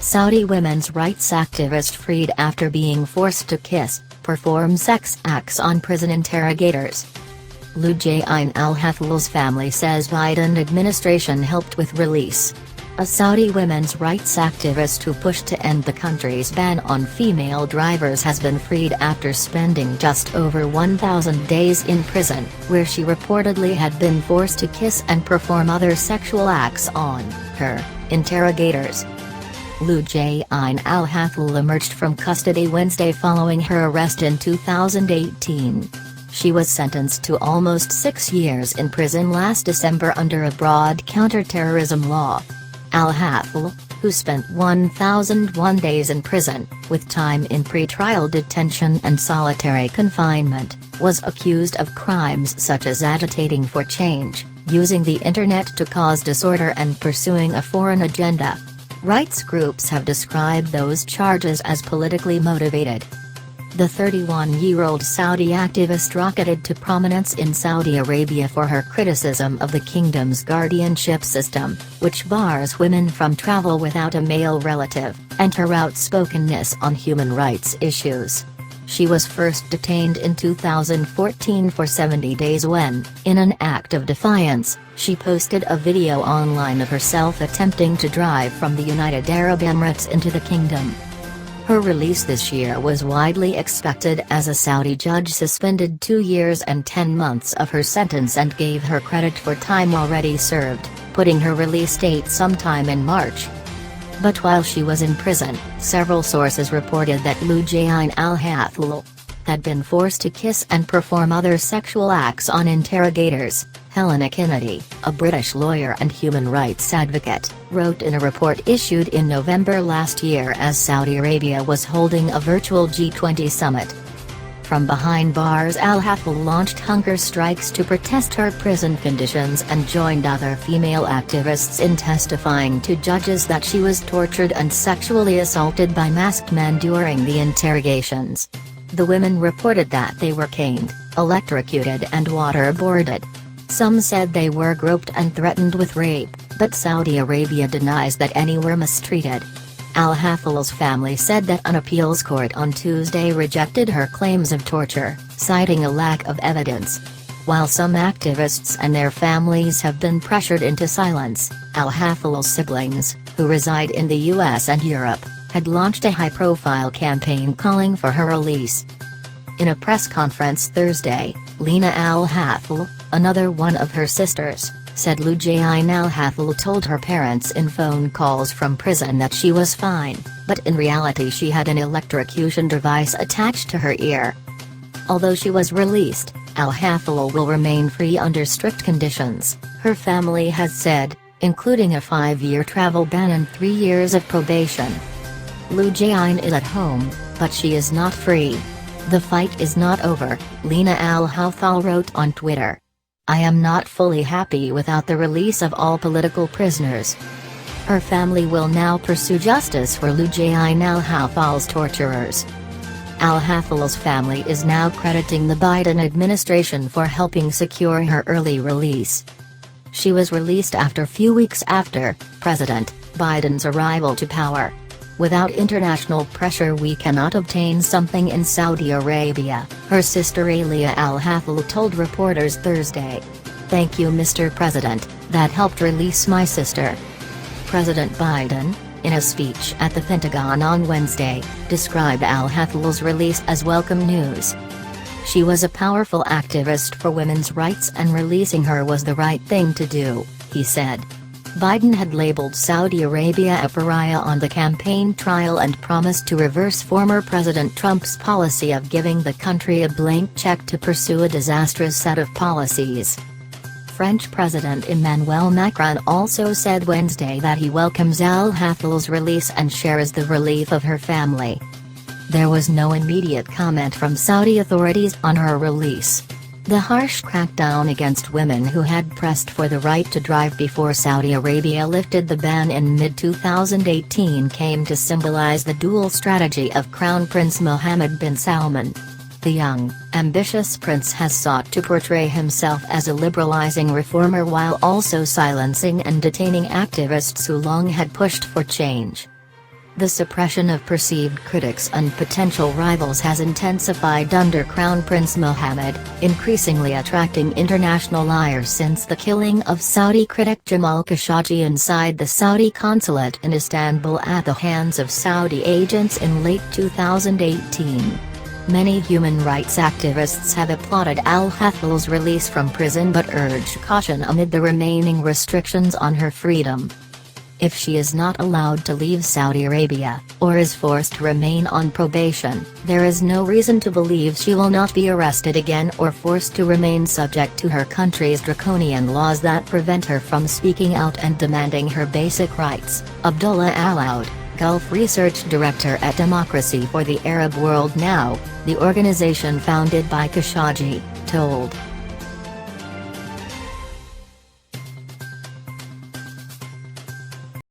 Saudi women's rights activist freed after being forced to kiss, perform sex acts on prison interrogators. Loujain al-Hathloul's family says Biden administration helped with release. A Saudi women's rights activist who pushed to end the country's ban on female drivers has been freed after spending just over 1,000 days in prison, where she reportedly had been forced to kiss and perform other sexual acts on her interrogators. Loujain al-Hathloul emerged from custody Wednesday following her arrest in 2018. She was sentenced to almost 6 years in prison last December under a broad counter-terrorism law. Al-Hathloul, who spent 1,001 days in prison, with time in pre-trial detention and solitary confinement, was accused of crimes such as agitating for change, using the internet to cause disorder and pursuing a foreign agenda. Rights groups have described those charges as politically motivated. The 31-year-old Saudi activist rocketed to prominence in Saudi Arabia for her criticism of the kingdom's guardianship system, which bars women from travel without a male relative, and her outspokenness on human rights issues. She was first detained in 2014 for 70 days when, in an act of defiance, she posted a video online of herself attempting to drive from the United Arab Emirates into the kingdom. Her release this year was widely expected as a Saudi judge suspended 2 years and 10 months of her sentence and gave her credit for time already served, putting her release date sometime in March. But while she was in prison, several sources reported that Loujain al-Hathloul had been forced to kiss and perform other sexual acts on interrogators. Helena Kennedy, a British lawyer and human rights advocate, wrote in a report issued in November last year as Saudi Arabia was holding a virtual G20 summit. From behind bars, al-Hathloul launched hunger strikes to protest her prison conditions and joined other female activists in testifying to judges that she was tortured and sexually assaulted by masked men during the interrogations. The women reported that they were caned, electrocuted and waterboarded. Some said they were groped and threatened with rape, but Saudi Arabia denies that any were mistreated. Al-Hathloul's family said that an appeals court on Tuesday rejected her claims of torture, citing a lack of evidence. While some activists and their families have been pressured into silence, al-Hathloul's siblings, who reside in the US and Europe, had launched a high-profile campaign calling for her release. In a press conference Thursday, Lena al-Hathloul, another one of her sisters, said Loujain al-Hathloul told her parents in phone calls from prison that she was fine, but in reality she had an electrocution device attached to her ear. Although she was released, al-Hathloul will remain free under strict conditions, her family has said, including a 5-year travel ban and 3 years of probation. Loujain is at home, but she is not free. The fight is not over, Lena al-Hathloul wrote on Twitter. I am not fully happy without the release of all political prisoners. Her family will now pursue justice for Loujain al-Hathloul's torturers. Al-Hathloul's family is now crediting the Biden administration for helping secure her early release. She was released after few weeks after President Biden's arrival to power. Without international pressure we cannot obtain something in Saudi Arabia, her sister Alia al-Hathloul told reporters Thursday. Thank you Mr. President, that helped release my sister. President Biden, in a speech at the Pentagon on Wednesday, described al-Hathloul's release as welcome news. She was a powerful activist for women's rights and releasing her was the right thing to do, he said. Biden had labeled Saudi Arabia a pariah on the campaign trail and promised to reverse former President Trump's policy of giving the country a blank check to pursue a disastrous set of policies. French President Emmanuel Macron also said Wednesday that he welcomes al-Hathloul's release and shares the relief of her family. There was no immediate comment from Saudi authorities on her release. The harsh crackdown against women who had pressed for the right to drive before Saudi Arabia lifted the ban in mid-2018 came to symbolize the dual strategy of Crown Prince Mohammed bin Salman. The young, ambitious prince has sought to portray himself as a liberalizing reformer while also silencing and detaining activists who long had pushed for change. The suppression of perceived critics and potential rivals has intensified under Crown Prince Mohammed, increasingly attracting international ire since the killing of Saudi critic Jamal Khashoggi inside the Saudi consulate in Istanbul at the hands of Saudi agents in late 2018. Many human rights activists have applauded al-Hathloul's release from prison but urged caution amid the remaining restrictions on her freedom. If she is not allowed to leave Saudi Arabia, or is forced to remain on probation, there is no reason to believe she will not be arrested again or forced to remain subject to her country's draconian laws that prevent her from speaking out and demanding her basic rights, Abdullah Al-Oud, Gulf Research Director at Democracy for the Arab World Now, the organization founded by Khashoggi, told.